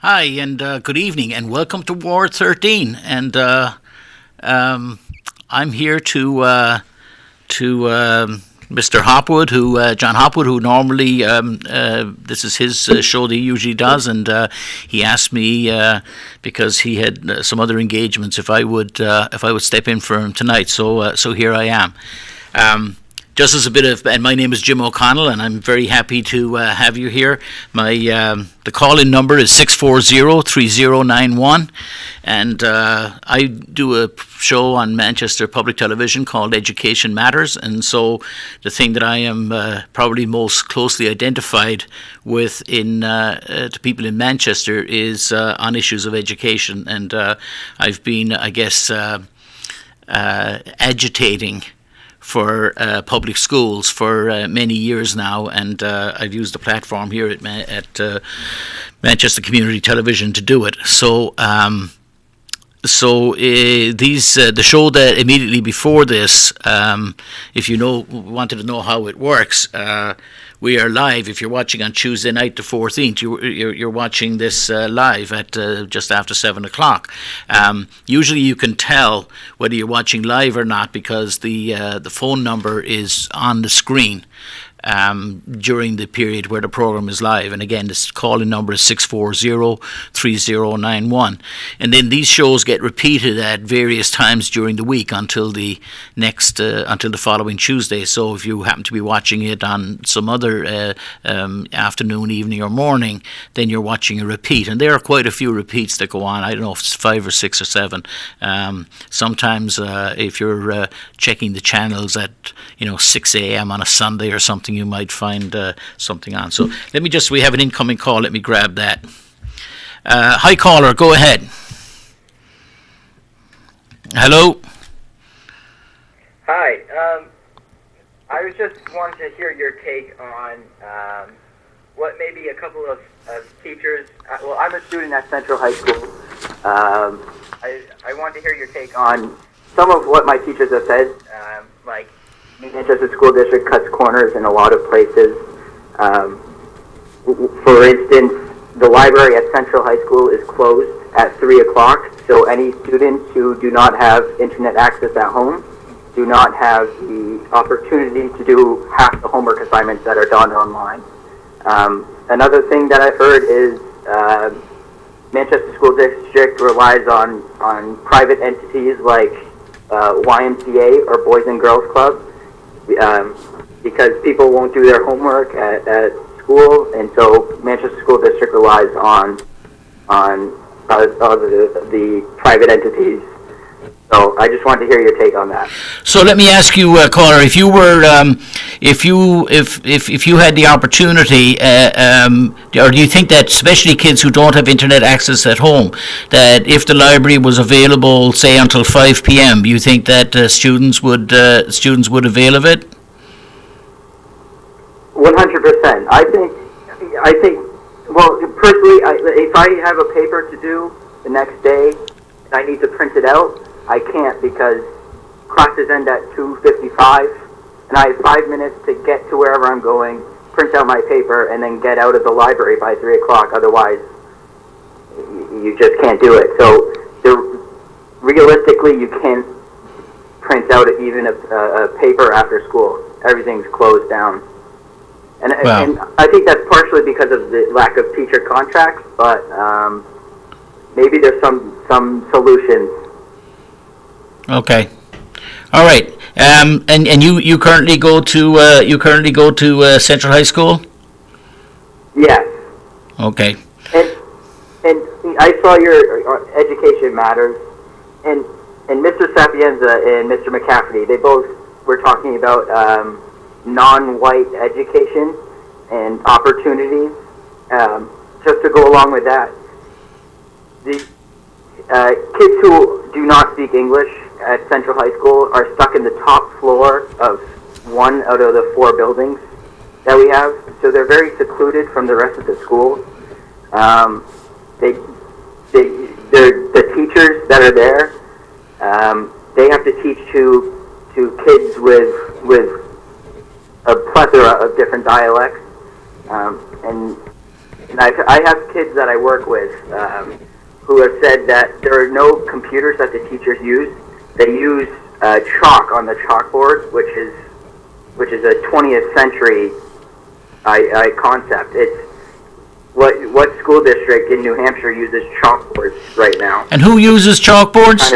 Hi, and good evening, and welcome to Ward 13. And I'm here to Mr. Hopwood, John Hopwood, who normally this is his show that he usually does, and he asked me because he had some other engagements if I would step in for him tonight. So here I am. Just as a bit of, and my name is Jim O'Connell, and I'm very happy to have you here. The call-in number is 640-3091, and I do a show on Manchester Public Television called Education Matters, and so the thing that I am probably most closely identified with to people in Manchester is on issues of education, and I've been, I guess, agitating for public schools for many years now, and I've used the platform here at Manchester Community Television to do it. The show that immediately before this, if you wanted to know how it works, we are live. If you're watching on Tuesday night the 14th, you're watching this live at just after 7 o'clock. Usually you can tell whether you're watching live or not because the phone number is on the screen during the period where the program is live. And again, this call-in number is 640-3091. And then these shows get repeated at various times during the week until the following Tuesday. So if you happen to be watching it on some other afternoon, evening, or morning, then you're watching a repeat. And there are quite a few repeats that go on. I don't know if it's 5 or 6 or 7. Sometimes if you're checking the channels at 6 a.m. on a Sunday or something, you might find something on. So we have an incoming call. Let me grab that. Hi, caller. Go ahead. Hello. Hi. I was just wanting to hear your take on what maybe a couple of teachers. Well, I'm a student at Central High School. I want to hear your take on some of what my teachers have said, like Manchester School District cuts corners in a lot of places. For instance, the library at Central High School is closed at 3 o'clock, so any students who do not have internet access at home do not have the opportunity to do half the homework assignments that are done online. Another thing that I've heard is Manchester School District relies on private entities like YMCA or Boys and Girls Club because people won't do their homework at school, and so Manchester School District relies on the private entities. So I just wanted to hear your take on that. So let me ask you, caller, if you were, if you had the opportunity, or do you think that especially kids who don't have internet access at home, that if the library was available, say until 5 p.m., do you think that students would avail of it? 100%. I think. Well, personally, if I have a paper to do the next day and I need to print it out, I can't because classes end at 2:55, and I have 5 minutes to get to wherever I'm going, print out my paper, and then get out of the library by 3 o'clock. Otherwise, you just can't do it. So, realistically, you can't print out even a paper after school. Everything's closed down. And I think that's partially because of the lack of teacher contracts, but maybe there's some solutions. Okay, all right. And you currently go to Central High School? Yes. Okay. And I saw your Education Matters, and Mr. Sapienza and Mr. McCafferty, they both were talking about non-white education and opportunities. Just to go along with that, the kids who do not speak English at Central High School are stuck in the top floor of one out of the 4 buildings that we have, so they're very secluded from the rest of the school. The teachers that are there, they have to teach to kids with a plethora of different dialects, and And I have kids that I work with who have said that there are no computers that the teachers use. They use chalk on the chalkboard, which is a 20th century concept. It's what school district in New Hampshire uses chalkboards right now? And who uses chalkboards?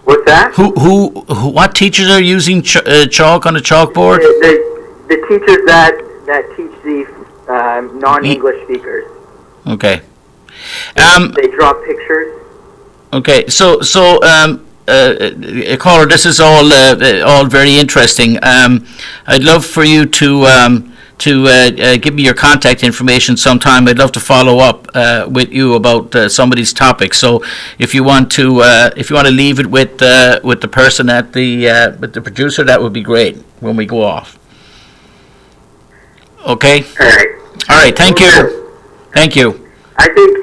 What's that? What teachers are using chalk on a chalkboard? The teachers that teach the non-English speakers. Okay. They draw pictures. Okay, so caller, this is all very interesting. I'd love for you to give me your contact information sometime. I'd love to follow up with you about some of these topics. So if you want to leave it with the person at with the producer, that would be great when we go off. Okay. All right. Thank you. Thank you. I think.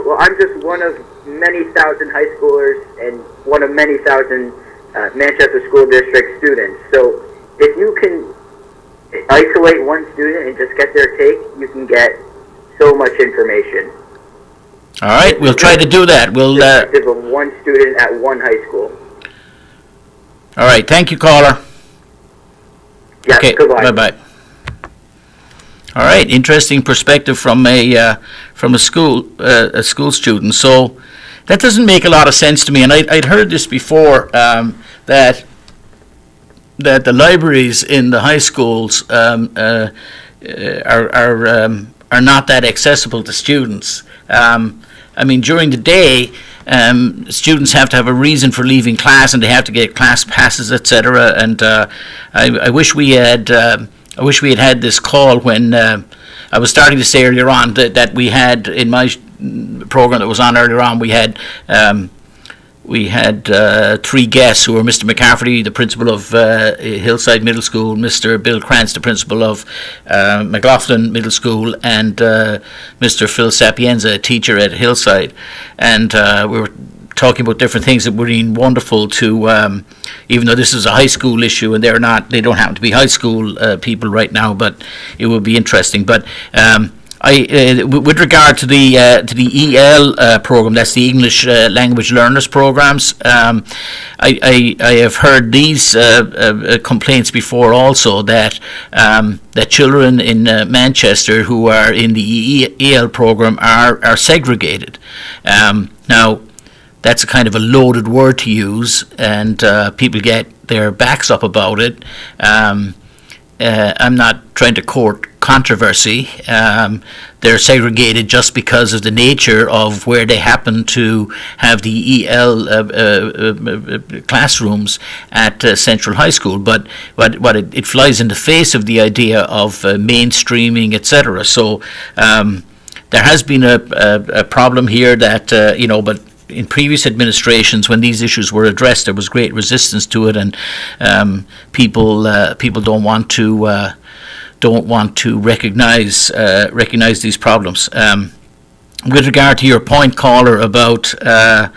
Well, I'm just one of many thousand high schoolers and one of many thousand Manchester School District students. So if you can isolate one student and just get their take, you can get so much information. All right, we'll try to do that. We'll of one student at one high school. All right, thank you, caller. Yeah, okay, goodbye. Bye. All right, interesting perspective from a school student. So that doesn't make a lot of sense to me, and I'd heard this before that the libraries in the high schools are not that accessible to students. I mean, during the day, students have to have a reason for leaving class, and they have to get class passes, etc. And I wish we had had this call when I was starting to say earlier on that we had in my program that was on earlier on. We had three guests who were Mr. McCafferty, the principal of Hillside Middle School, Mr. Bill Krantz, the principal of McLaughlin Middle School, and Mr. Phil Sapienza, a teacher at Hillside. And we were talking about different things that would be wonderful to, even though this is a high school issue and they don't happen to be high school people right now, but it would be interesting. But with regard to the EL program, that's the English Language Learners programs, I have heard these complaints before also that children in Manchester who are in the EL program are segregated. Now, that's a kind of a loaded word to use, and people get their backs up about it. I'm not trying to court controversy. They're segregated just because of the nature of where they happen to have the EL classrooms at Central High School. But it flies in the face of the idea of mainstreaming, etc. So there has been a problem here that but in previous administrations, when these issues were addressed, there was great resistance to it, and people don't want to recognize these problems. With regard to your point, caller, about the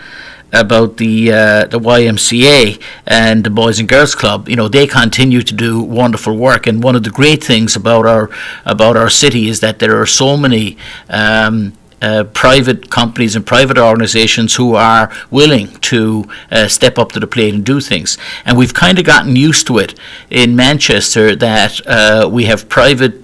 YMCA and the Boys and Girls Club, they continue to do wonderful work. And one of the great things about our city is that there are so many private companies and private organizations who are willing to step up to the plate and do things. And we've kind of gotten used to it in Manchester that we have private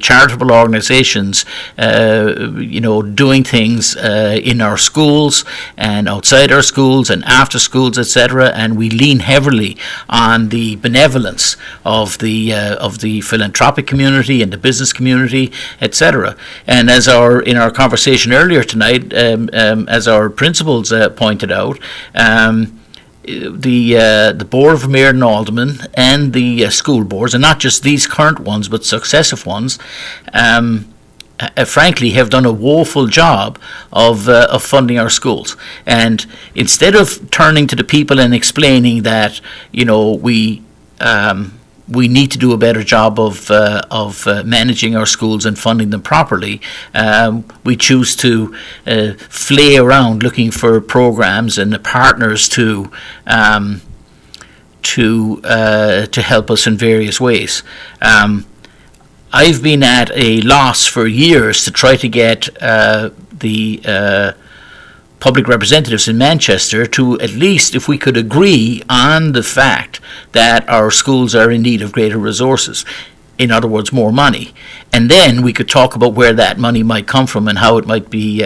charitable organizations doing things in our schools and outside our schools and after schools, etc. And we lean heavily on the benevolence of the philanthropic community and the business community, etc. And in our conversation earlier tonight, as our principals pointed out, the Board of Mayor and Aldermen and the school boards, and not just these current ones but successive ones, frankly have done a woeful job of funding our schools. And instead of turning to the people and explaining that we need to do a better job of managing our schools and funding them properly, we choose to flay around looking for programs and partners to help us in various ways. I've been at a loss for years to try to get the public representatives in Manchester to, at least if we could agree on the fact that our schools are in need of greater resources, in other words, more money, and then we could talk about where that money might come from and how it might be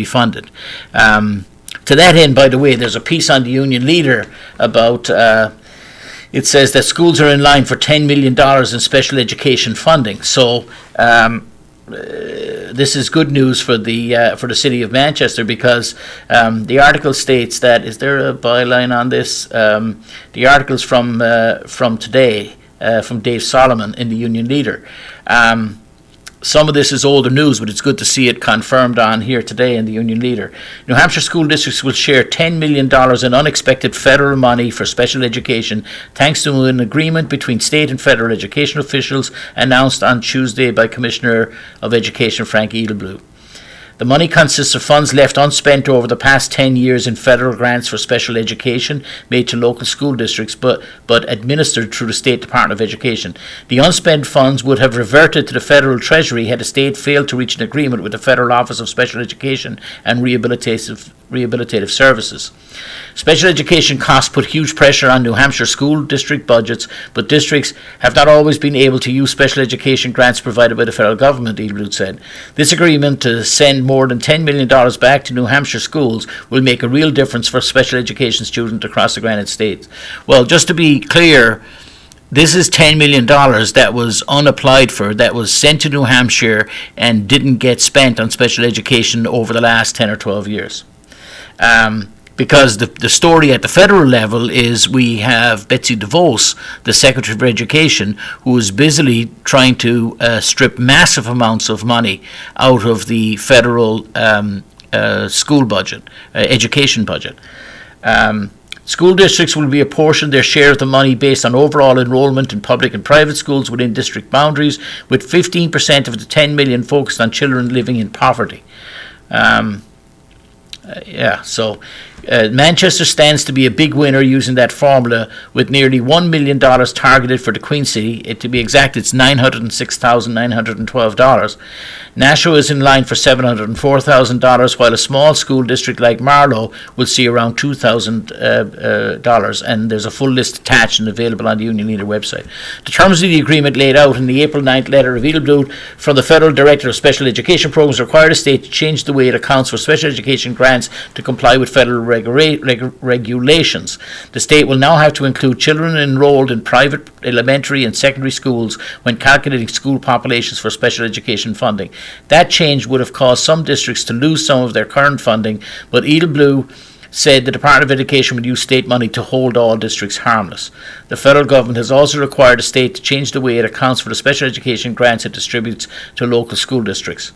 funded. To that end, by the way, there's a piece on the Union Leader about. It says that schools are in line for $10 million in special education funding. So this is good news for the city of Manchester, because the article states that, is there a byline on this? The article's from today, from Dave Solomon in the Union Leader. Some of this is older news, but it's good to see it confirmed on here today in the Union Leader. New Hampshire school districts will share $10 million in unexpected federal money for special education, thanks to an agreement between state and federal education officials announced on Tuesday by Commissioner of Education Frank Edelblut. The money consists of funds left unspent over the past 10 years in federal grants for special education made to local school districts, but administered through the State Department of Education. The unspent funds would have reverted to the federal treasury had the state failed to reach an agreement with the Federal Office of Special Education and Rehabilitative Services. Special education costs put huge pressure on New Hampshire school district budgets, but districts have not always been able to use special education grants provided by the federal government, Edelblut said. This agreement to send more than $10 million back to New Hampshire schools will make a real difference for special education students across the Granite State. Well, just to be clear, this is $10 million that was unapplied for, that was sent to New Hampshire and didn't get spent on special education over the last 10 or 12 years. Because the story at the federal level is we have Betsy DeVos, the Secretary for Education, who is busily trying to strip massive amounts of money out of the federal school budget, education budget. School districts will be apportioned their share of the money based on overall enrollment in public and private schools within district boundaries, with 15% of the $10 million focused on children living in poverty. Manchester stands to be a big winner using that formula, with nearly $1 million targeted for the Queen City. To be exact, it's $906,912. Nashua is in line for $704,000, while a small school district like Marlow will see around $2,000, and there's a full list attached and available on the Union Leader website. The terms of the agreement laid out in the April 9th letter of Edelblut from the Federal Director of Special Education Programs require the state to change the way it accounts for special education grants to comply with federal regulations. The state will now have to include children enrolled in private elementary and secondary schools when calculating school populations for special education funding. That change would have caused some districts to lose some of their current funding, but Edelblut said the Department of Education would use state money to hold all districts harmless. The federal government has also required the state to change the way it accounts for the special education grants it distributes to local school districts.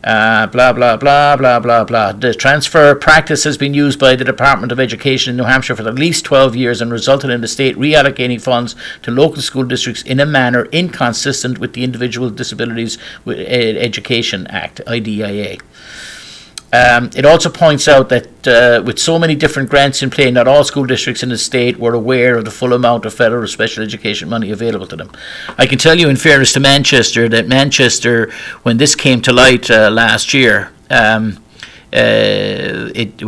Blah, blah, blah, blah, blah, blah. The transfer practice has been used by the Department of Education in New Hampshire for at least 12 years and resulted in the state reallocating funds to local school districts in a manner inconsistent with the Individual Disabilities Education Act, IDIA. It also points out that with so many different grants in play, not all school districts in the state were aware of the full amount of federal special education money available to them. I can tell you, in fairness to Manchester, that Manchester, when this came to light last year, it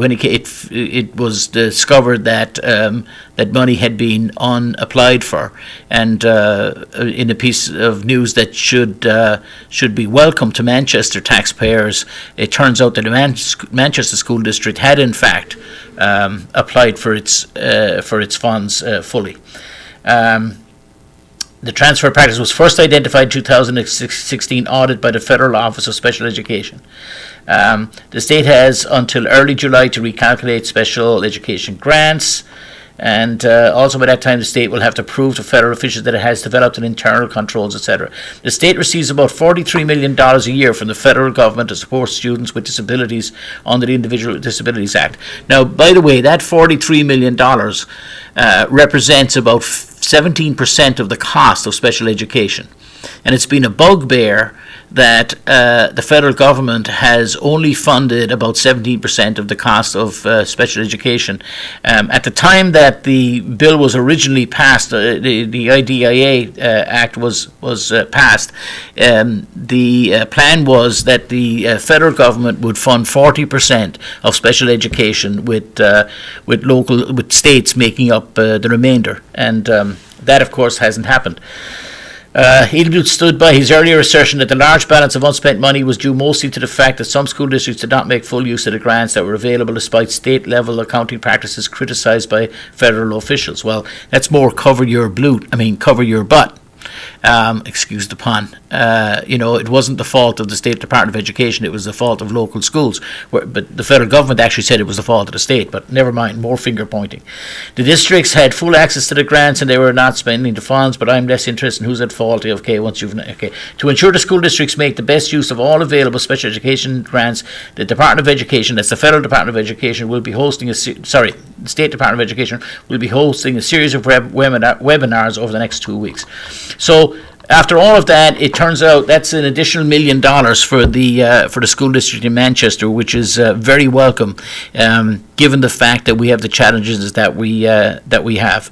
was discovered that that money had been unapplied for, and in a piece of news that should be welcome to Manchester taxpayers, it turns out that the Manchester School District had in fact applied for its funds fully. The transfer practice was first identified in 2016 audit by the Federal Office of Special Education. The state has until early July to recalculate special education grants, and also by that time the state will have to prove to federal officials that it has developed an internal controls, etc. The state receives about $43 million a year from the federal government to support students with disabilities under the Individual Disabilities Act. Now, by the way, that $43 million represents about 17% of the cost of special education. and it's been a bugbear that the federal government has only funded about 17% of the cost of special education. At the time that the bill was originally passed, the IDIA Act was passed, the plan was that the federal government would fund 40% of special education with states making up the remainder, and that of course hasn't happened. Edelblut stood by his earlier assertion that the large balance of unspent money was due mostly to the fact that some school districts did not make full use of the grants that were available despite state-level accounting practices criticised by federal officials. Well, that's more cover your butt. Excuse the pun. It wasn't the fault of the State Department of Education, it was the fault of local schools. But the federal government actually said it was the fault of the state, but never mind, more finger pointing. The districts had full access to the grants and they were not spending the funds, but I'm less interested in who's at fault. To ensure the school districts make the best use of all available special education grants, the Department of Education, that's the Federal Department of Education, will be hosting the State Department of Education will be hosting a series of webinars over the next 2 weeks. So after all of that, it turns out that's an additional $1 million for the school district in Manchester, which is very welcome, given the fact that we have the challenges that we have.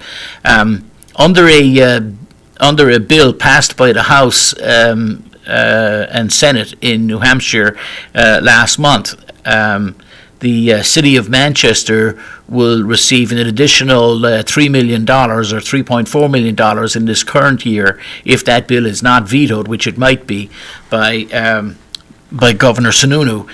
Under a bill passed by the House and Senate in New Hampshire last month, the city of Manchester will receive an additional $3 million or $3.4 million in this current year if that bill is not vetoed, which it might be by Governor Sununu.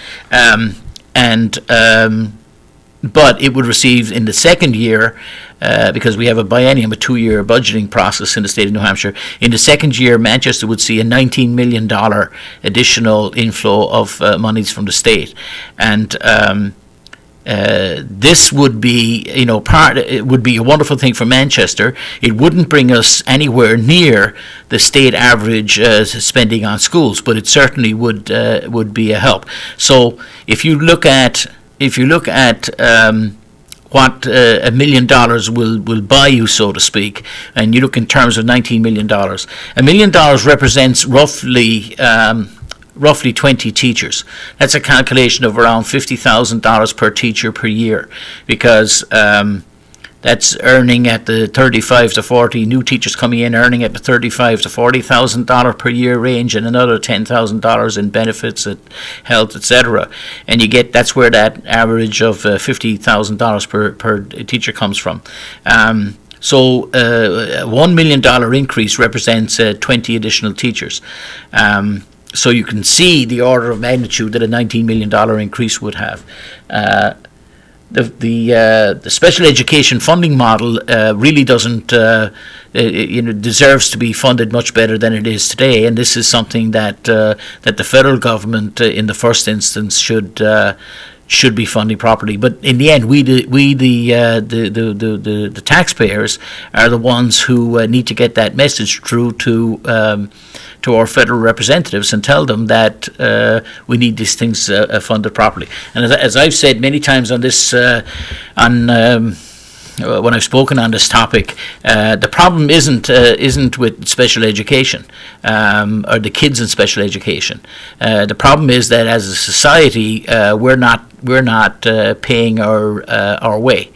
But it would receive in the second year, because we have a biennium, a 2-year budgeting process in the state of New Hampshire. In the second year, Manchester would see a $19 million additional inflow of monies from the state, and this would be, it would be a wonderful thing for Manchester. It wouldn't bring us anywhere near the state average spending on schools, but it certainly would be a help. So if you look at what $1 million will buy you, so to speak, and you look in terms of $19 million, $1 million represents roughly 20 teachers. That's a calculation of around $50,000 per teacher per year, because that's earning at the 35 to 40 new teachers coming in, earning at the $35,000 to $40,000 per year range, and another $10,000 in benefits, health, etc. And that's where that average of $50,000 per teacher comes from. So a $1 million increase represents 20 additional teachers. So you can see the order of magnitude that a $19 million increase would have. The special education funding model really doesn't, deserves to be funded much better than it is today, and this is something that the federal government, in the first instance, should be funding properly. But in the end, the taxpayers are the ones who need to get that message through to our federal representatives and tell them that we need these things funded properly. And as I've said many times on this, when I've spoken on this topic, the problem isn't with special education or the kids in special education. The problem is that as a society, we're not paying our way.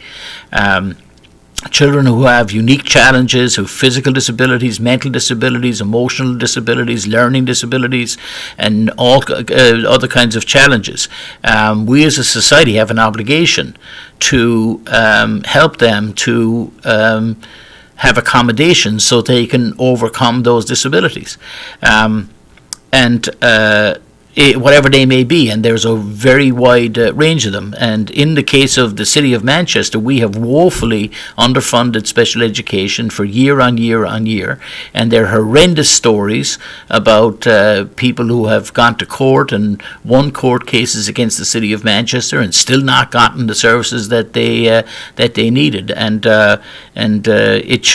Children who have unique challenges, who have physical disabilities, mental disabilities, emotional disabilities, learning disabilities, and all other kinds of challenges. We as a society have an obligation to help them to have accommodations so they can overcome those disabilities. Whatever they may be, and there's a very wide range of them. And in the case of the city of Manchester, we have woefully underfunded special education for year on year on year, and there are horrendous stories about people who have gone to court and won court cases against the city of Manchester and still not gotten the services that they needed, and it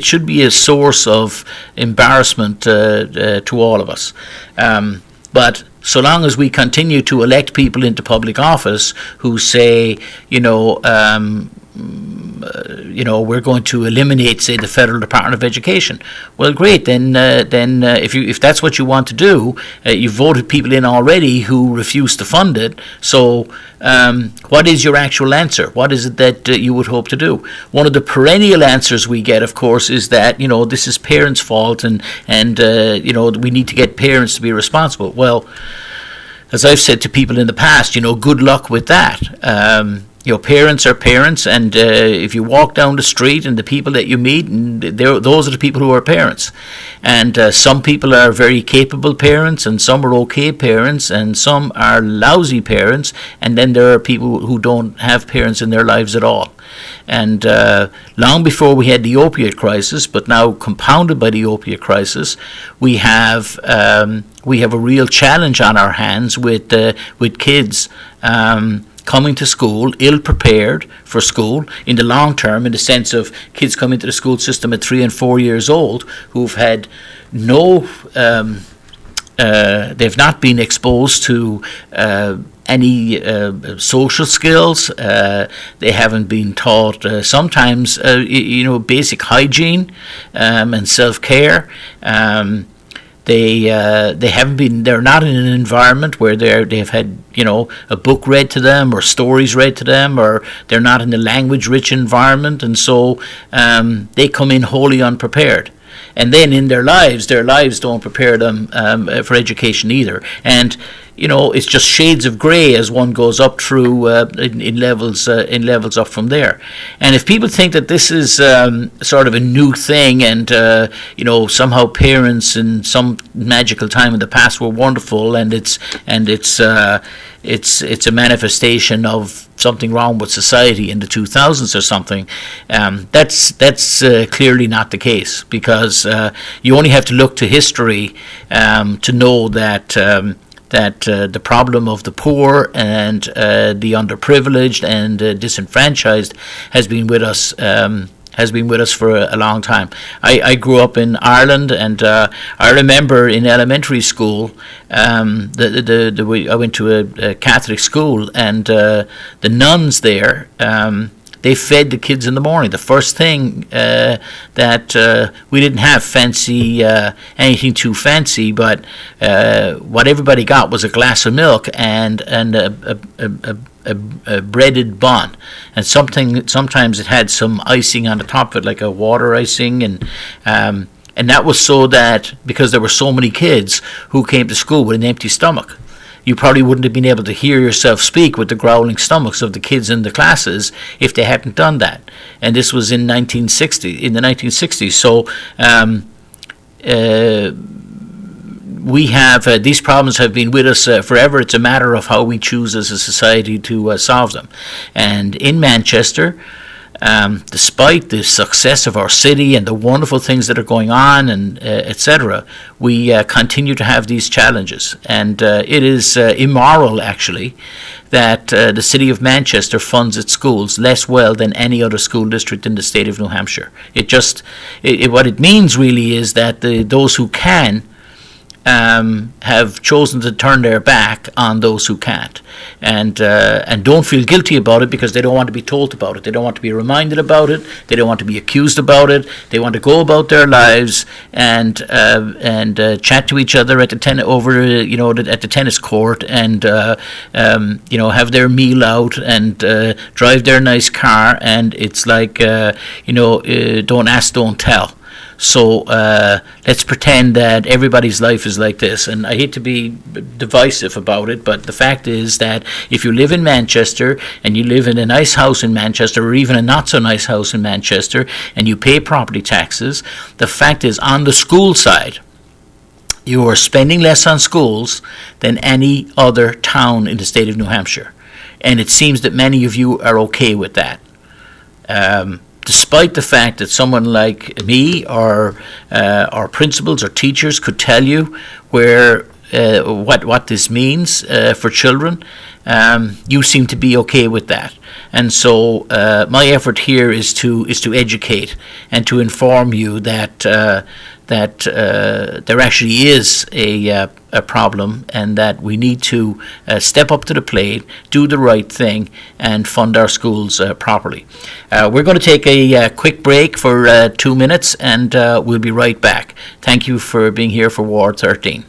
should be a source of embarrassment to all of us. But so long as we continue to elect people into public office who say, we're going to eliminate, say, the Federal Department of Education. Well, great. Then if that's what you want to do, you've voted people in already who refuse to fund it. So what is your actual answer? What is it that you would hope to do? One of the perennial answers we get, of course, is that this is parents' fault, and we need to get parents to be responsible. Well, as I've said to people in the past, good luck with that. Parents are parents, and if you walk down the street and the people that you meet, and those are the people who are parents. And some people are very capable parents, and some are okay parents, and some are lousy parents, and then there are people who don't have parents in their lives at all. And long before we had the opiate crisis, but now compounded by the opiate crisis, we have a real challenge on our hands with kids coming to school ill-prepared for school in the long term, in the sense of kids coming into the school system at 3 and 4 years old who've had they've not been exposed to any social skills. They haven't been taught sometimes basic hygiene and self-care. They haven't been. They're not in an environment where they've had a book read to them or stories read to them, or they're not in a language-rich environment, and so they come in wholly unprepared. And then in their lives don't prepare them for education either. And it's just shades of grey as one goes up through in levels up from there. And if people think that this is sort of a new thing, and somehow parents in some magical time in the past were wonderful, and it's a manifestation of something wrong with society in the 2000s or something, that's clearly not the case, because you only have to look to history to know that the problem of the poor and the underprivileged and disenfranchised has been with us for a long time. I grew up in Ireland, and I remember in elementary school, I went to a Catholic school, and the nuns there, they fed the kids in the morning. The first thing that we didn't have anything too fancy, but what everybody got was a glass of milk and a breaded bun, and sometimes it had some icing on the top of it, like a water icing, and that was so that, because there were so many kids who came to school with an empty stomach, you probably wouldn't have been able to hear yourself speak with the growling stomachs of the kids in the classes if they hadn't done that. And this was in the 1960s. So we have these problems have been with us forever. It's a matter of how we choose as a society to solve them. And in Manchester, despite the success of our city and the wonderful things that are going on, and etc., we continue to have these challenges. And it is immoral, actually, that the city of Manchester funds its schools less well than any other school district in the state of New Hampshire. What it means really is that those who can have chosen to turn their back on those who can't, and don't feel guilty about it, because they don't want to be told about it. They don't want to be reminded about it. They don't want to be accused about it. They want to go about their lives and chat to each other at the at the tennis court, and have their meal out, and drive their nice car. And it's like don't ask, don't tell. So let's pretend that everybody's life is like this. And I hate to be divisive about it, but the fact is that if you live in Manchester, and you live in a nice house in Manchester, or even a not so nice house in Manchester, and you pay property taxes, the fact is, on the school side, you are spending less on schools than any other town in the state of New Hampshire. And it seems that many of you are okay with that. Despite the fact that someone like me or principals or teachers could tell you what this means for children, you seem to be okay with that. And so my effort here is to educate and to inform you that that there actually is a problem, and that we need to step up to the plate, do the right thing, and fund our schools properly. We're going to take a quick break for 2 minutes, and we'll be right back. Thank you for being here for Ward 13.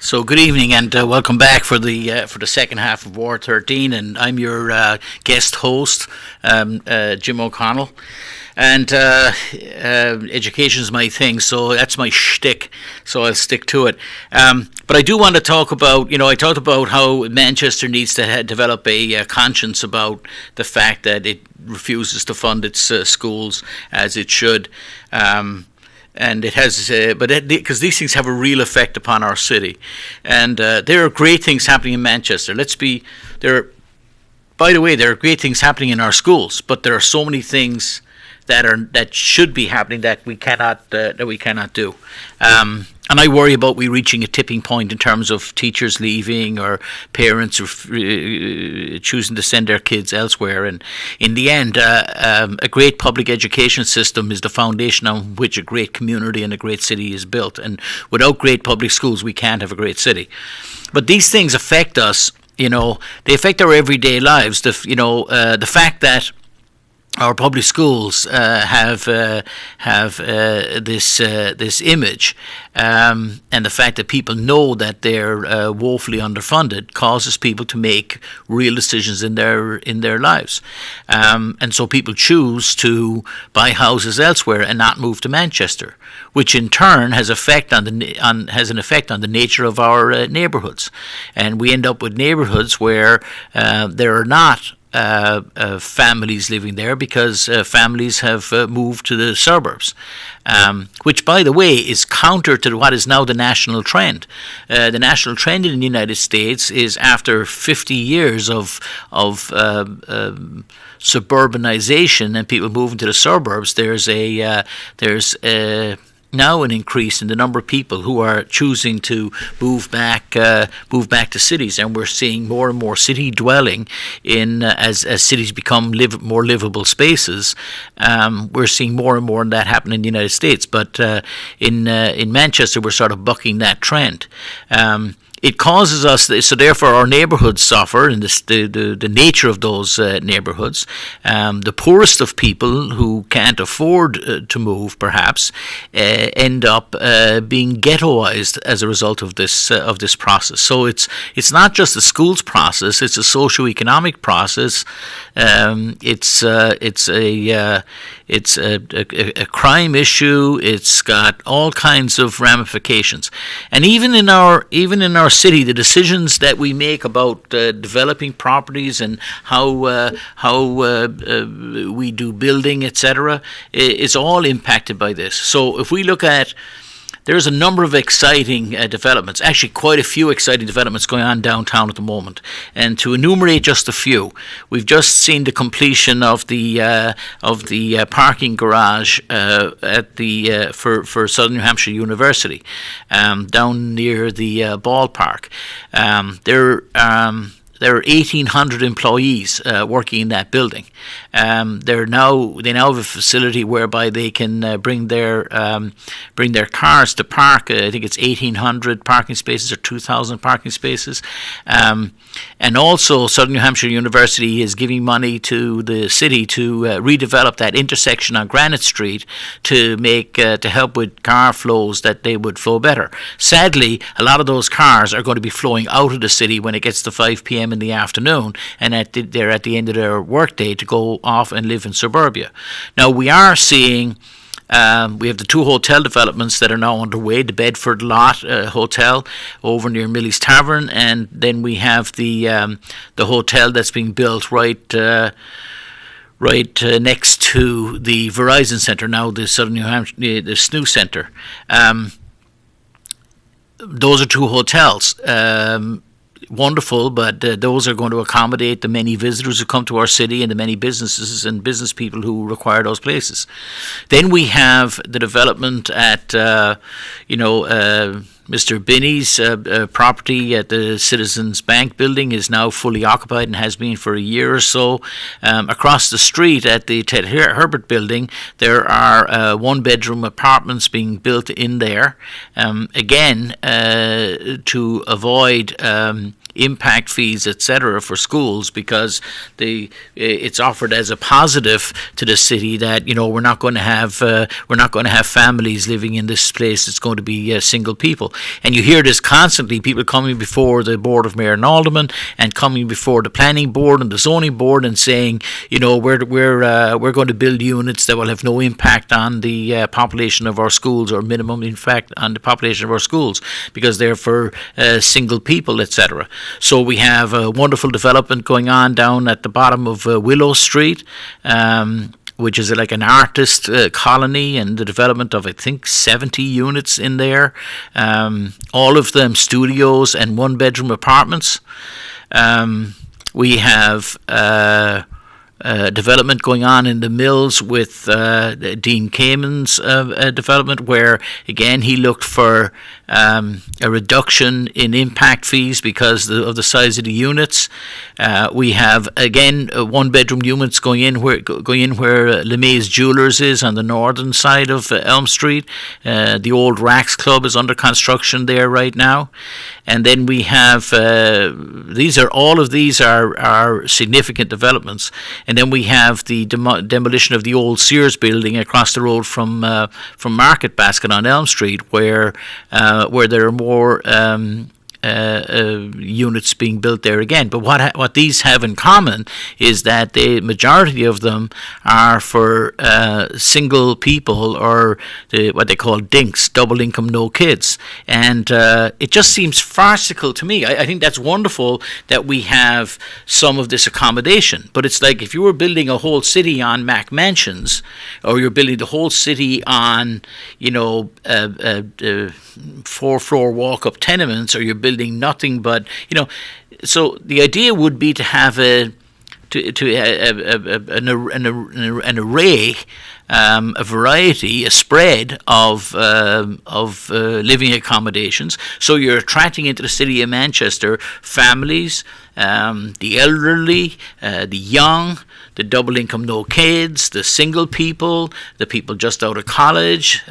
So good evening, and welcome back for the second half of Ward 13, and I'm your guest host, Jim O'Connell. And education is my thing, so that's my shtick, so I'll stick to it. But I do want to talk about, I talked about how Manchester needs to develop a conscience about the fact that it refuses to fund its schools as it should. And it has, because these things have a real effect upon our city, and there are great things happening in Manchester. By the way, there are great things happening in our schools, but there are so many things that should be happening that we cannot do. And I worry about we reaching a tipping point in terms of teachers leaving or parents choosing to send their kids elsewhere. And in the end, a great public education system is the foundation on which a great community and a great city is built. And without great public schools, we can't have a great city. But these things affect us. They affect our everyday lives. The fact that our public schools have this image, and the fact that people know that they're woefully underfunded causes people to make real decisions in their lives, and so people choose to buy houses elsewhere and not move to Manchester, which in turn has an effect on the nature of our neighbourhoods, and we end up with neighbourhoods where there are not families living there because families have moved to the suburbs, which, by the way, is counter to what is now the national trend. The national trend in the United States is after 50 years of suburbanization and people moving to the suburbs, there's now an increase in the number of people who are choosing to move back to cities, and we're seeing more and more city dwelling in as cities become more livable spaces. We're seeing more and more of that happen in the United States, but in Manchester we're sort of bucking that trend. It causes us, so therefore our neighbourhoods suffer, and the nature of those neighbourhoods. The poorest of people who can't afford to move, perhaps, end up being ghettoized as a result of this process. So it's not just a schools process; it's a socio-economic process. It's a crime issue. It's got all kinds of ramifications, and even in our city, the decisions that we make about developing properties and how we do building, etc., is all impacted by this. So if we look at, there's a number of exciting developments, actually quite a few exciting developments going on downtown at the moment. And to enumerate just a few, we've just seen the completion of the parking garage for Southern New Hampshire University down near the ballpark. There are 1,800 employees working in that building. They now have a facility whereby they can bring their cars to park. I think it's 1,800 parking spaces or 2,000 parking spaces. And also, Southern New Hampshire University is giving money to the city to redevelop that intersection on Granite Street to help with car flows, that they would flow better. Sadly, a lot of those cars are going to be flowing out of the city when it gets to 5 p.m. in the afternoon, and they're at the end of their workday to go off and live in suburbia. Now, we are seeing we have the two hotel developments that are now underway, the Bedford Lot Hotel over near Millie's Tavern, and then we have the hotel that's being built right next to the Verizon Centre, now the Southern New Hampshire, the SNU Centre. Those are two hotels. Wonderful, but those are going to accommodate the many visitors who come to our city and the many businesses and business people who require those places. Then we have the development at, Mr. Binney's property at the Citizens Bank building is now fully occupied and has been for a year or so. Across the street at the Ted Herbert building, there are one-bedroom apartments being built in there, again, to avoid impact fees, etc., for schools, because it's offered as a positive to the city that we're not going to have families living in this place. It's going to be single people, and you hear this constantly. People coming before the Board of Mayor and Aldermen and coming before the Planning Board and the Zoning Board and saying, we're going to build units that will have no impact on the population of our schools, or minimum impact on the population of our schools, because they're for single people, etc. So we have a wonderful development going on down at the bottom of Willow Street, which is like an artist colony, and the development of, I think, 70 units in there, all of them studios and one-bedroom apartments. We have development going on in the Mills with Dean Kamen's development, where again he looked for a reduction in impact fees because of the size of the units. We have again one-bedroom units going in where LeMay's Jewelers is on the northern side of Elm Street. The old Racks Club is under construction there right now. And then we have all of these are significant developments. And then we have the demolition of the old Sears building across the road from Market Basket on Elm Street, where there are more units being built there again. But what these have in common is that the majority of them are for single people, or what they call DINKs, double income, no kids. And it just seems farcical to me. I think that's wonderful that we have some of this accommodation. But it's like if you were building a whole city on Mac Mansions, or you're building the whole city on, 4-floor walk-up tenements, or you're building nothing but, so the idea would be to have an array, a variety, a spread of living accommodations. So you're attracting into the city of Manchester families, the elderly, the young, the double income, no kids, the single people, the people just out of college,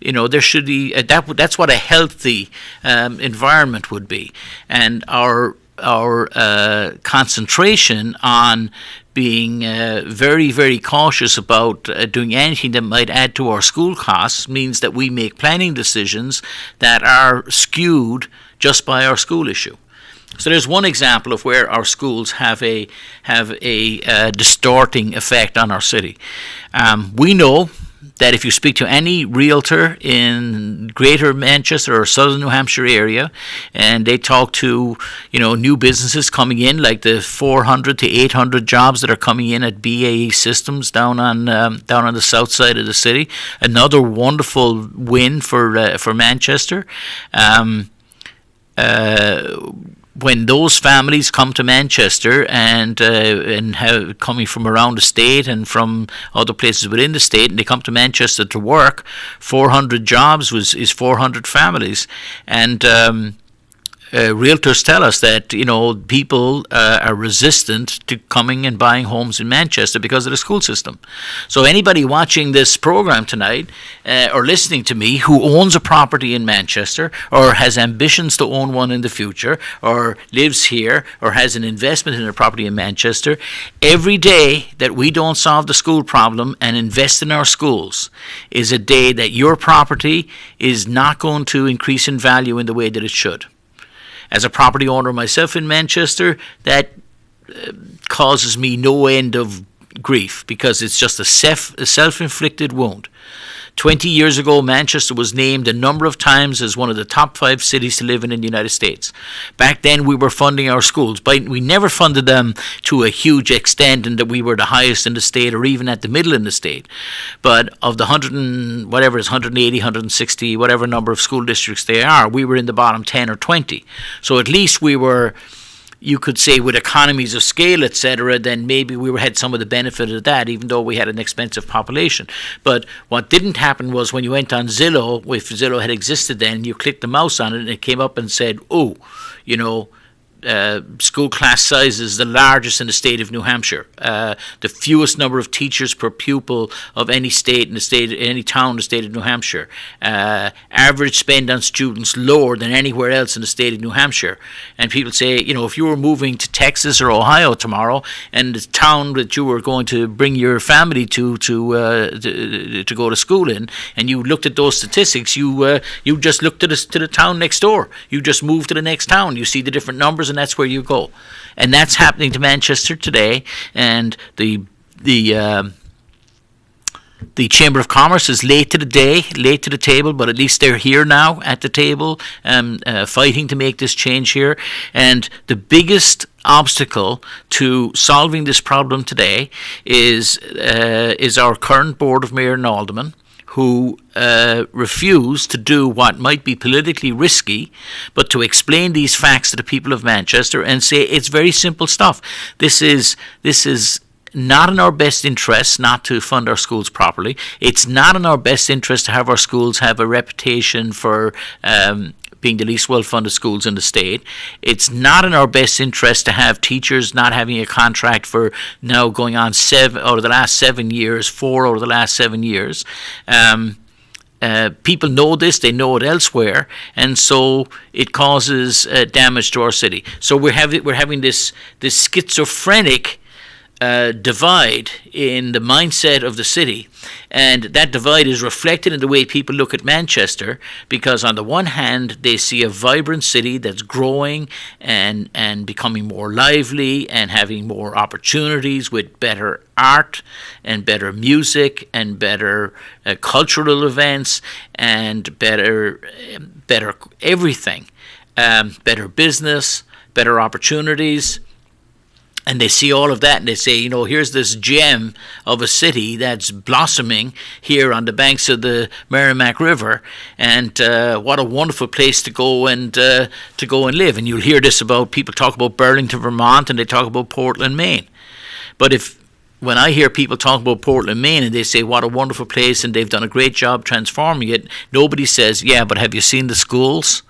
there should be that's what a healthy environment would be, and our concentration on being very, very cautious about doing anything that might add to our school costs means that we make planning decisions that are skewed just by our school issue. So there's one example of where our schools have a distorting effect on our city. We know that if you speak to any realtor in Greater Manchester or Southern New Hampshire area, and they talk to new businesses coming in, like the 400 to 800 jobs that are coming in at BAE Systems down on the south side of the city, another wonderful win for Manchester. When those families come to Manchester and have, coming from around the state and from other places within the state, and they come to Manchester to work, 400 jobs is 400 families, and realtors tell us that people are resistant to coming and buying homes in Manchester because of the school system. So anybody watching this program tonight or listening to me who owns a property in Manchester, or has ambitions to own one in the future, or lives here, or has an investment in a property in Manchester, every day that we don't solve the school problem and invest in our schools is a day that your property is not going to increase in value in the way that it should. As a property owner myself in Manchester, that causes me no end of grief, because it's just a self-inflicted wound. 20 years ago, Manchester was named a number of times as one of the top 5 cities to live in the United States. Back then, we were funding our schools, but we never funded them to a huge extent and that we were the highest in the state or even at the middle in the state. But of the 180, 160, whatever number of school districts they are, we were in the bottom 10 or 20. So at least we were, you could say, with economies of scale, etc., then maybe we had some of the benefit of that, even though we had an expensive population. But what didn't happen was when you went on Zillow, if Zillow had existed then, you clicked the mouse on it and it came up and said, school class size is the largest in the state of New Hampshire. The fewest number of teachers per pupil of any state in the state, any town in the state of New Hampshire. Average spend on students lower than anywhere else in the state of New Hampshire. And people say, if you were moving to Texas or Ohio tomorrow, and the town that you were going to bring your family to go to school in, and you looked at those statistics, you just looked to the town next door. You just moved to the next town. You see the different numbers, and that's where you go. And that's happening to Manchester today. And the Chamber of Commerce is late to the table, but at least they're here now at the table, fighting to make this change here. And the biggest obstacle to solving this problem today is our current Board of Mayor and Aldermen, who refuse to do what might be politically risky, but to explain these facts to the people of Manchester and say it's very simple stuff. This is not in our best interest not to fund our schools properly. It's not in our best interest to have our schools have a reputation for being the least well-funded schools in the state. It's not in our best interest to have teachers not having a contract for now going on 4 out of the last 7 years. People know this, they know it elsewhere, and so it causes damage to our city. So we're having this schizophrenic divide in the mindset of the city, and that divide is reflected in the way people look at Manchester, because on the one hand they see a vibrant city that's growing and becoming more lively and having more opportunities with better art and better music and better cultural events and better everything, better business, better opportunities. And they see all of that and they say, here's this gem of a city that's blossoming here on the banks of the Merrimack River, and what a wonderful place to go and live. And you'll hear this about people talk about Burlington, Vermont, and they talk about Portland, Maine. But when I hear people talk about Portland, Maine, and they say what a wonderful place and they've done a great job transforming it, nobody says, yeah, but have you seen the schools?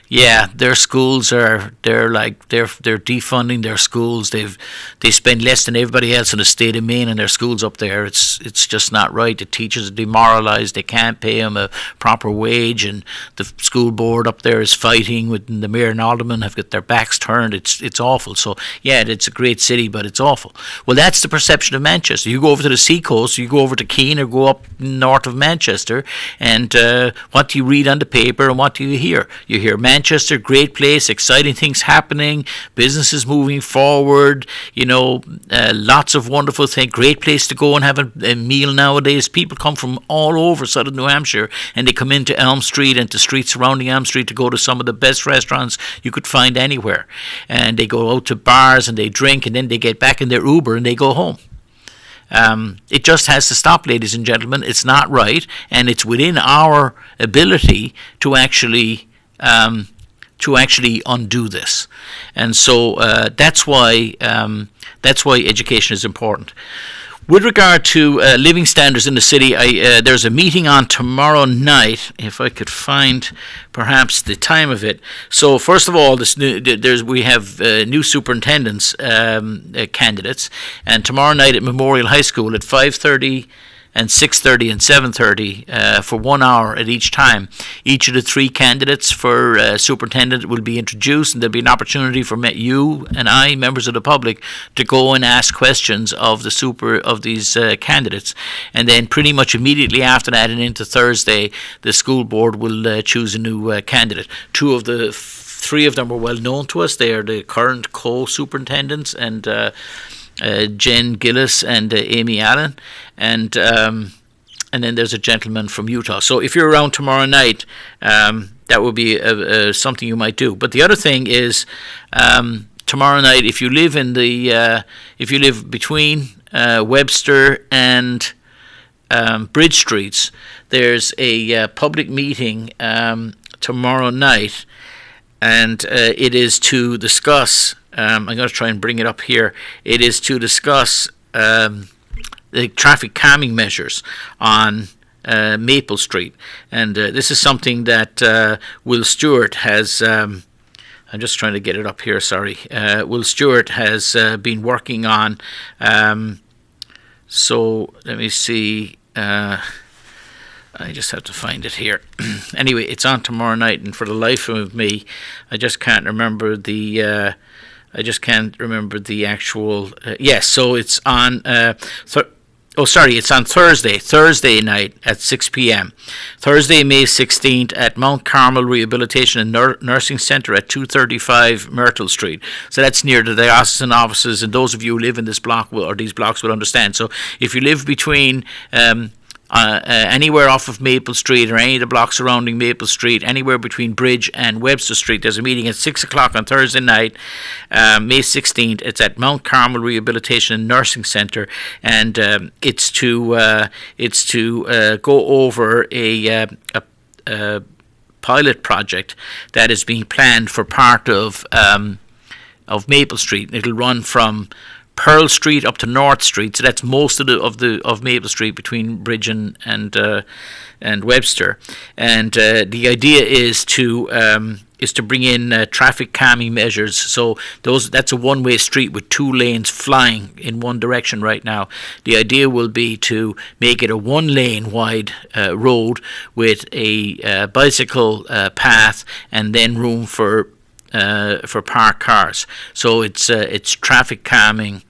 Yeah, their schools they're defunding their schools. They spend less than everybody else in the state of Maine in their schools up there. It's just not right. The teachers are demoralized. They can't pay them a proper wage, and the school board up there is fighting with the mayor and aldermen have got their backs turned. It's awful. So yeah, it's a great city, but it's awful. Well, that's the perception of Manchester. You go over to the seacoast, you go over to Keene or go up north of Manchester, and what do you read on the paper and what do you hear? You hear Manchester, great place, exciting things happening, businesses moving forward, lots of wonderful things, great place to go and have a meal nowadays. People come from all over southern New Hampshire and they come into Elm Street and the streets surrounding Elm Street to go to some of the best restaurants you could find anywhere. And they go out to bars and they drink and then they get back in their Uber and they go home. It just has to stop, ladies and gentlemen. It's not right, and it's within our ability to actually undo this. And so that's why education is important. With regard to living standards in the city, there's a meeting on tomorrow night, if I could find perhaps the time of it. So first of all, we have new superintendents candidates, and tomorrow night at Memorial High School at 5:30 and 6:30 and 7:30 for 1 hour at each time. Each of the three candidates for superintendent will be introduced, and there'll be an opportunity for you and I, members of the public, to go and ask questions of these candidates. And then pretty much immediately after that and into Thursday, the school board will choose a new candidate. Three of them are well known to us. They are the current co-superintendents, and Jen Gillis and Amy Allen, and then there's a gentleman from Utah. So if you're around tomorrow night, that would be something you might do. But the other thing is, tomorrow night, if you live between Webster and Bridge Streets, there's a public meeting tomorrow night, and it is to discuss. I'm going to try and bring it up here. It is to discuss the traffic calming measures on Maple Street. And this is something that Will Stewart has... I'm just trying to get it up here, sorry. Will Stewart has been working on... so let me see... I just have to find it here. Anyway, it's on tomorrow night, and for the life of me, I just can't remember the... actual... yes, so it's on... it's on Thursday night at 6 p.m. Thursday, May 16th at Mount Carmel Rehabilitation and Nursing Centre at 235 Myrtle Street. So that's near the diocesan offices, and those of you who live in this block these blocks will understand. So if you live between... anywhere off of Maple Street or any of the blocks surrounding Maple Street, anywhere between Bridge and Webster Street, there's a meeting at 6 o'clock on Thursday night, May 16th. It's at Mount Carmel Rehabilitation and Nursing Centre, and it's to go over a pilot project that is being planned for part of Maple Street. It'll run from Pearl Street up to North Street, so that's most of Maple Street between Bridge and Webster. And the idea is to bring in traffic calming measures. So that's a one-way street with two lanes flying in one direction right now. The idea will be to make it a one-lane wide road with a bicycle path and then room for parked cars. So it's traffic calming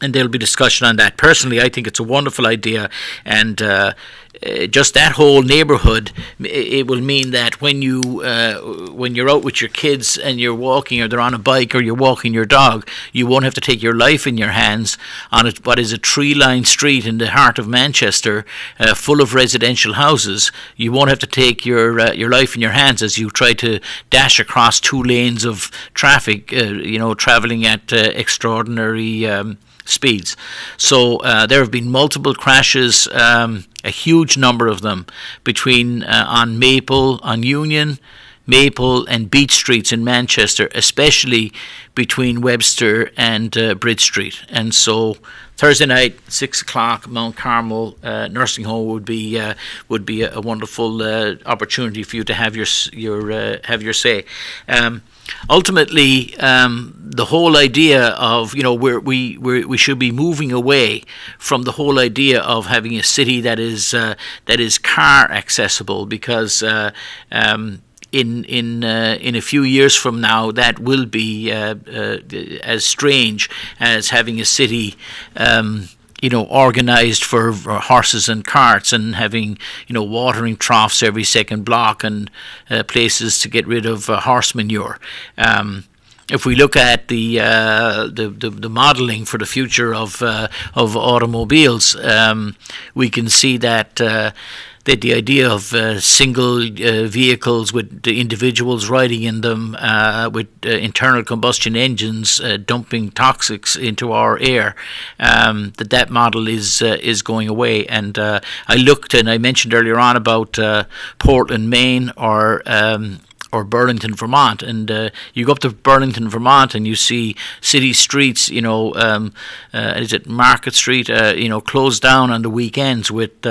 and there'll be discussion on that. Personally, I think it's a wonderful idea, and just that whole neighbourhood, it will mean that when you're out with your kids and you're walking, or they're on a bike, or you're walking your dog, you won't have to take your life in your hands on what is a tree-lined street in the heart of Manchester, full of residential houses. You won't have to take your life in your hands as you try to dash across 2 lanes of traffic, travelling at extraordinary speeds. So there have been multiple crashes, a huge number of them, between on Maple, on Union, Maple and Beach Streets in Manchester, especially between Webster and Bridge Street. And so Thursday night, 6 o'clock, Mount Carmel Nursing Home would be a wonderful opportunity for you to have your say. Ultimately, the whole idea of we should be moving away from the whole idea of having a city that is car accessible, because in a few years from now, that will be as strange as having a city organised for horses and carts, and having watering troughs every second block, and places to get rid of horse manure. If we look at the modelling for the future of automobiles, we can see that the idea of single vehicles with the individuals riding in them, with internal combustion engines dumping toxics into our air, that model is going away. And I looked, and I mentioned earlier on about Portland, Maine, or Burlington, Vermont, and you go up to Burlington, Vermont, and you see city streets, is it Market Street, closed down on the weekends with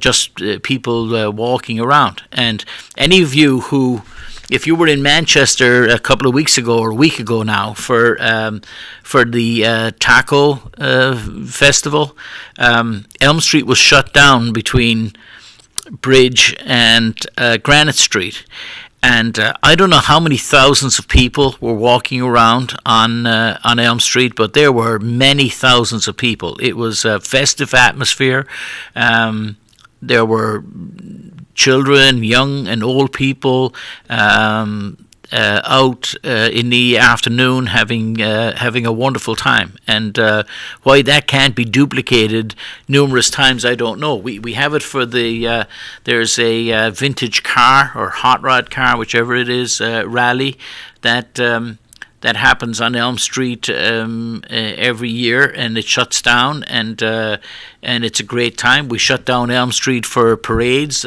just people walking around. And any of you who, if you were in Manchester a couple of weeks ago, or a week ago now, for the taco festival, Elm Street was shut down between Bridge and Granite Street, and I don't know how many thousands of people were walking around on Elm Street, but there were many thousands of people. It was a festive atmosphere. There were children, young and old people, out in the afternoon having a wonderful time. And why that can't be duplicated numerous times, I don't know. We have it for the there's a vintage car, or hot rod car, whichever it is, rally that happens on Elm Street every year, and it shuts down, and it's a great time. We shut down Elm Street for parades.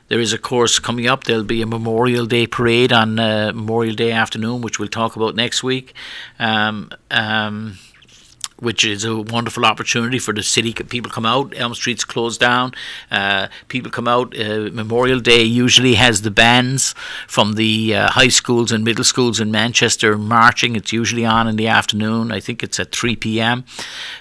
There is, of course, coming up, there'll be a Memorial Day parade on Memorial Day afternoon, which we'll talk about next week, which is a wonderful opportunity for the city. People come out, Elm Street's closed down, people come out. Memorial Day usually has the bands from the high schools and middle schools in Manchester marching. It's usually on in the afternoon. I think it's at 3 p.m.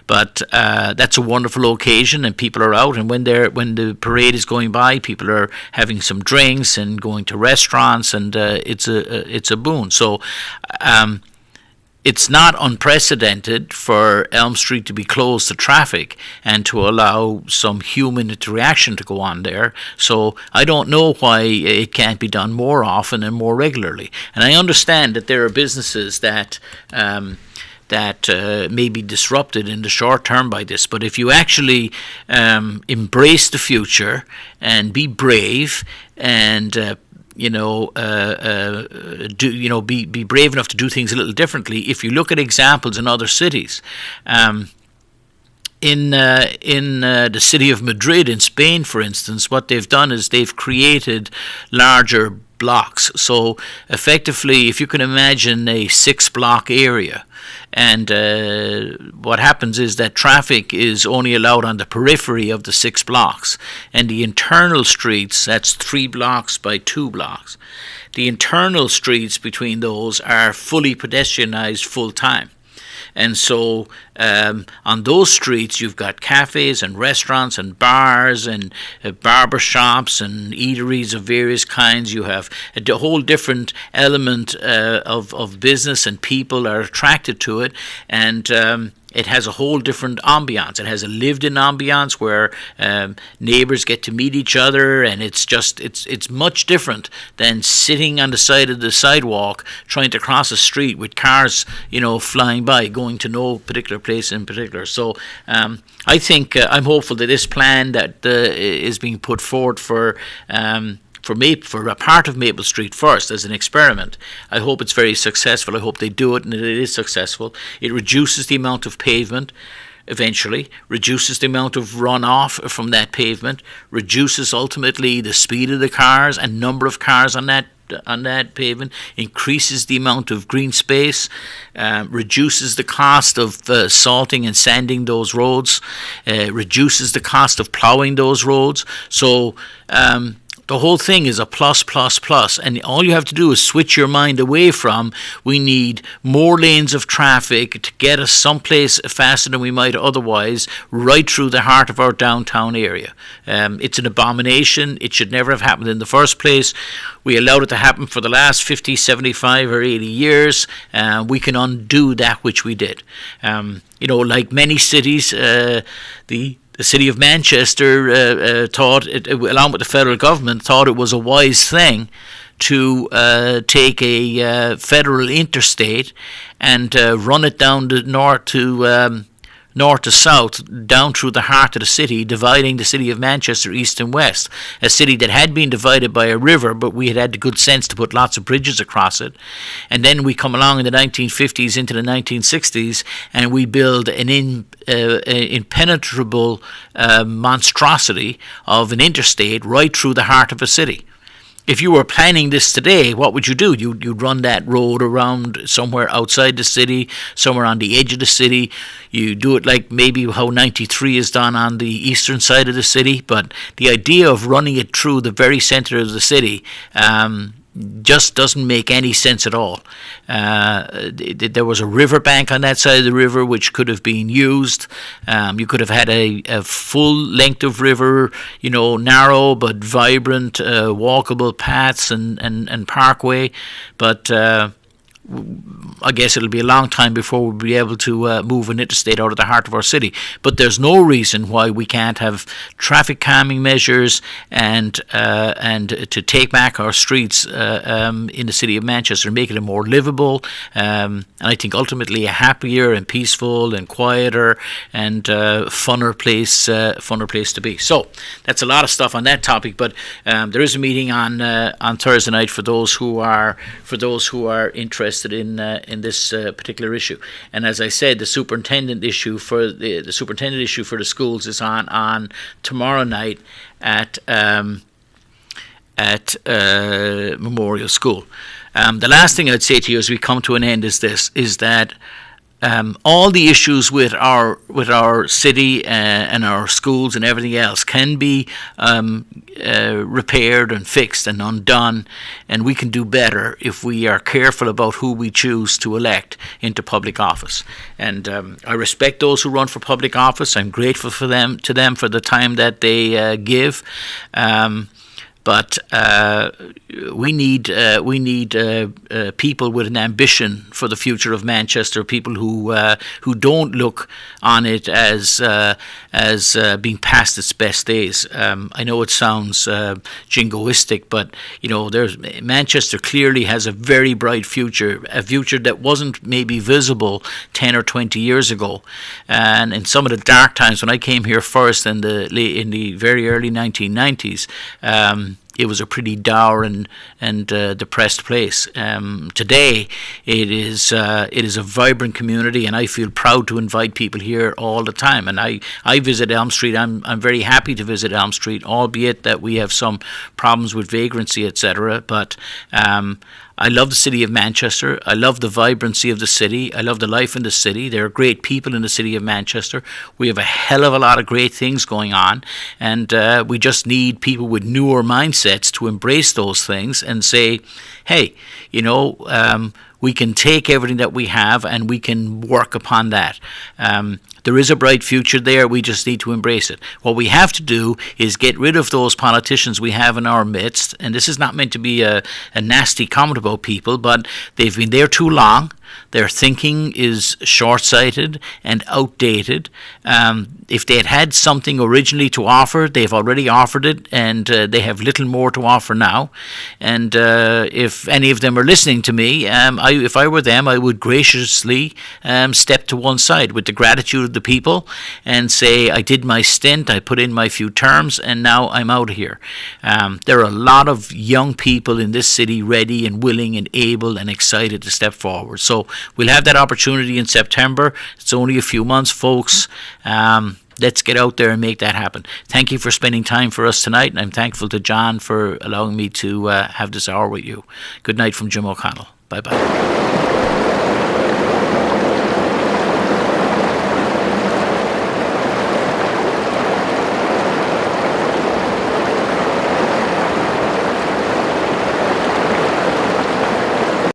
But that's a wonderful occasion, and people are out. And when the parade is going by, people are having some drinks and going to restaurants, and it's a boon. So it's not unprecedented for Elm Street to be closed to traffic and to allow some human interaction to go on there. So I don't know why it can't be done more often and more regularly. And I understand that there are businesses that may be disrupted in the short term by this. But if you actually embrace the future and be brave and be brave enough to do things a little differently. If you look at examples in other cities, in the city of Madrid in Spain, for instance, what they've done is they've created larger blocks. So effectively, if you can imagine a 6-block area, and what happens is that traffic is only allowed on the periphery of the 6 blocks, and the internal streets, that's 3 blocks by 2 blocks, the internal streets between those are fully pedestrianized full time. And so on those streets, you've got cafes and restaurants and bars and barber shops and eateries of various kinds. You have a whole different element of business, and people are attracted to it. And it has a whole different ambiance. It has a lived-in ambiance where neighbours get to meet each other, and it's much different than sitting on the side of the sidewalk trying to cross a street with cars, flying by, going to no particular place in particular. So I think I'm hopeful that this plan that is being put forward for a part of Maple Street first as an experiment. I hope it's very successful. I hope they do it and it is successful. It reduces the amount of pavement eventually, reduces the amount of runoff from that pavement, reduces ultimately the speed of the cars and number of cars on that pavement, increases the amount of green space, reduces the cost of salting and sanding those roads, reduces the cost of ploughing those roads. So the whole thing is a plus, and all you have to do is switch your mind away from, we need more lanes of traffic to get us someplace faster than we might otherwise, right through the heart of our downtown area. It's an abomination. It should never have happened in the first place. We allowed it to happen for the last 50, 75 or 80 years. We can undo that which we did. Like many cities, the city of Manchester thought, along with the federal government, thought it was a wise thing to take a federal interstate and run it down the north to south, down through the heart of the city, dividing the city of Manchester east and west. A city that had been divided by a river, but we had the good sense to put lots of bridges across it. And then we come along in the 1950s into the 1960s, and we build an impenetrable monstrosity of an interstate right through the heart of a city. If you were planning this today, what would you do? You'd run that road around somewhere outside the city, somewhere on the edge of the city. You do it like maybe how 93 is done on the eastern side of the city. But the idea of running it through the very center of the city just doesn't make any sense at all. There was a riverbank on that side of the river which could have been used. You could have had a full length of river, narrow but vibrant, walkable paths and parkway. But I guess it'll be a long time before we'll be able to move an interstate out of the heart of our city. But there's no reason why we can't have traffic calming measures and to take back our streets in the city of Manchester and make it a more livable and I think ultimately a happier and peaceful and quieter and funner place to be. So that's a lot of stuff on that topic. But there is a meeting on Thursday night for those who are interested in this particular issue. And as I said, the superintendent issue for the schools is on tomorrow night at Memorial School. The last thing I'd say to you as we come to an end is that all the issues with our city and our schools and everything else can be repaired and fixed and undone, and we can do better if we are careful about who we choose to elect into public office. And I respect those who run for public office. I'm grateful to them for the time that they give. But we need people with an ambition for the future of Manchester. People who don't look on it as being past its best days. I know it sounds jingoistic, but Manchester clearly has a very bright future, a future that wasn't maybe visible 10 or 20 years ago. And in some of the dark times when I came here first in the very early 1990s. It was a pretty dour and depressed place. Today, it is a vibrant community, and I feel proud to invite people here all the time. And I visit Elm Street. I'm very happy to visit Elm Street, albeit that we have some problems with vagrancy, etc. But I love the city of Manchester. I love the vibrancy of the city. I love the life in the city. There are great people in the city of Manchester. We have a hell of a lot of great things going on, and we just need people with newer mindsets to embrace those things and say, hey, we can take everything that we have and we can work upon that. There is a bright future there. We just need to embrace it. What we have to do is get rid of those politicians we have in our midst. And this is not meant to be a nasty comment about people, but they've been there too long. Their thinking is short-sighted and outdated. If they had something originally to offer, they've already offered it, and they have little more to offer now. And if any of them are listening to me, if I were them, I would graciously step to one side with the gratitude of the people and say, I did my stint, I put in my few terms, and now I'm out of here. There are a lot of young people in this city ready and willing and able and excited to step forward. So we'll have that opportunity in September. It's only a few months, folks. Let's get out there and make that happen. Thank you for spending time for us tonight, and I'm thankful to John for allowing me to have this hour with you. Good night from Jim O'Connell. Bye-bye.